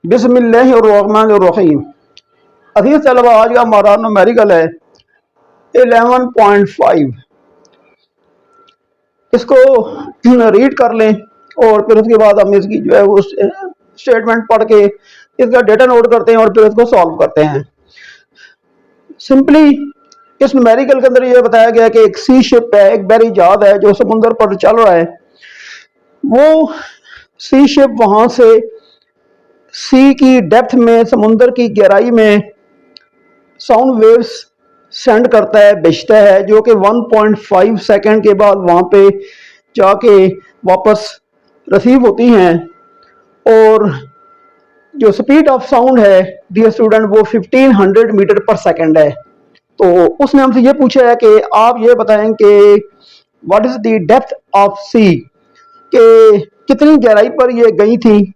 बिस्मिल्लाहिर्रहमानिर्रहीम। अजीज तलबा, आज का हमारा न्यूमेरिकल है 11.5। इसको रीड कर लें और फिर उसके बाद हम इसकी जो है वो स्टेटमेंट पढ़ के इसका डेटा नोट करते हैं और फिर इसको सॉल्व करते हैं। सिंपली इस न्यूमेरिकल के अंदर ये बताया गया कि एक सी शिप है, एक बहरी जहाज है जो समुद्र पर चल रहा है। वो सी शिप वहां से सी की डेप्थ में, समुद्र की गहराई में साउंड वेव्स सेंड करता है, भेजता है, जो कि 1.5 सेकंड के बाद वहां पे जाके वापस रिसीव होती हैं। और जो स्पीड ऑफ साउंड है डियर स्टूडेंट वो 1500 मीटर पर सेकंड है। तो उसने हमसे ये पूछा है कि आप ये बताएं कि what is the depth of sea, कि कितनी गहराई पर ये गई थी,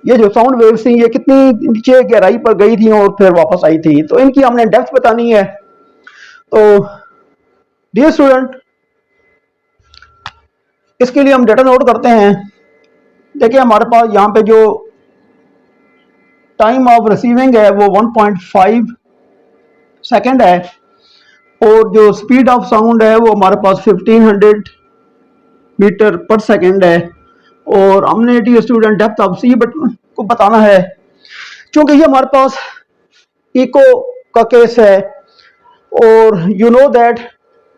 ये जो साउंड वेव्स थी ये कितनी नीचे गहराई पर गई थी और फिर वापस आई थी। तो इनकी हमने डेप्थ बतानी है। तो डियर स्टूडेंट, इसके लिए हम डेटा नोट करते हैं। देखिए हमारे पास यहाँ पे जो टाइम ऑफ रिसीविंग है वो 1.5 सेकंड है और जो स्पीड ऑफ साउंड है वो हमारे पास 1500 मीटर पर सेकंड है। और हमने डियर स्टूडेंट डेप्थ ऑफ सी को बताना है। क्योंकि ये हमारे पास इको का केस है और you know that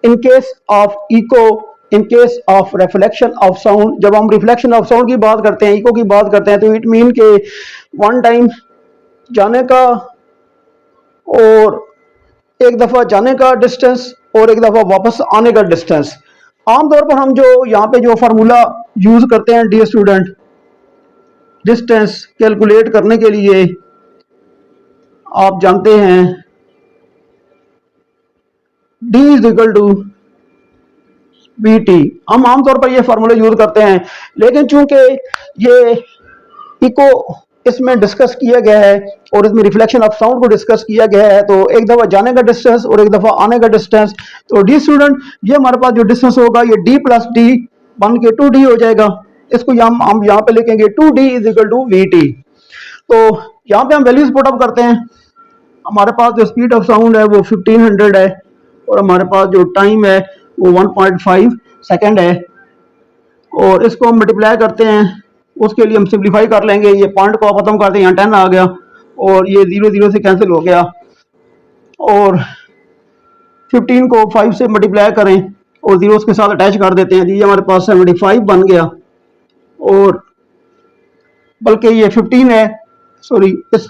in case of echo, in case of reflection of sound, जब हम रिफ्लेक्शन ऑफ साउंड की बात करते हैं, इको की बात करते हैं, तो इट मीन के वन टाइम जाने का और एक दफ़ा जाने का डिस्टेंस और एक दफ़ा वापस आने का डिस्टेंस। आमतौर पर हम जो यहाँ पे जो फार्मूला यूज करते हैं डियर स्टूडेंट, डिस्टेंस कैलकुलेट करने के लिए, आप जानते हैं d is equal to B T. हम आमतौर पर ये फार्मूला यूज करते हैं, लेकिन चूंकि ये इको इसमें डिस्कस किया गया है और इसमें रिफ्लेक्शन ऑफ साउंड को डिस्कस किया गया है, तो एक दफा जाने का डिस्टेंस और एक दफा आने का डिस्टेंस। तो डी स्टूडेंट, ये हमारे पास जो डिस्टेंस होगा ये d प्लस डी बन के 2d हो जाएगा। इसको हम यहाँ पे लिखेंगे 2d is equal to V T. तो यहाँ पे हम वैल्यूज पुट अप करते हैं। हमारे पास जो स्पीड ऑफ साउंड है वो 1500 है और हमारे पास जो टाइम है वो 1.5 सेकंड है और इसको हम मल्टीप्लाई करते हैं। उसके लिए हम सिंप्लीफाई कर लेंगे, ये पॉइंट को खत्म करते हैं, यहाँ 10 आ गया और ये 0 0 से कैंसिल हो गया और 15 को 5 से मल्टीप्लाई करें और 0 के साथ अटैच कर देते हैं, ये हमारे पास 75 बन गया। और बल्कि ये 15 है, सॉरी, इस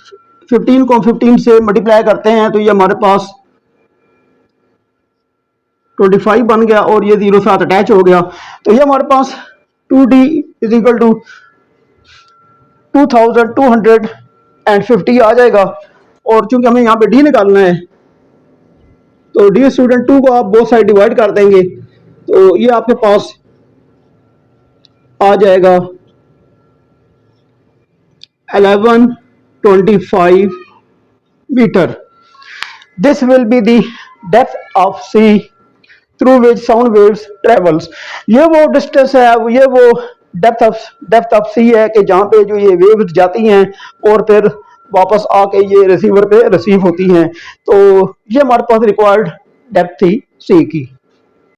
15 को 15 से मल्टीप्लाई करते हैं तो ये हमारे पास 25 बन गया और ये 0 साथ अटैच हो गया। तो ये हमारे पास 2d इज इक्वल टू 2250 आ जाएगा। और चूंकि हमें यहाँ पे d निकालना है तो डी स्टूडेंट 2 को आप बोथ साइड डिवाइड कर देंगे तो ये आपके पास आ जाएगा 1125 metre. This will be the depth of sea through which sound waves travels. ये वो डिस्टेंस है, ये वो डेप्थ ऑफ सी है कि जहाँ पे जो ये वेव्स जाती हैं और फिर वापस आके ये रिसीवर पे रिसीव होती हैं। तो ये हमारे पास रिक्वायर्ड डेप्थ थी सी की।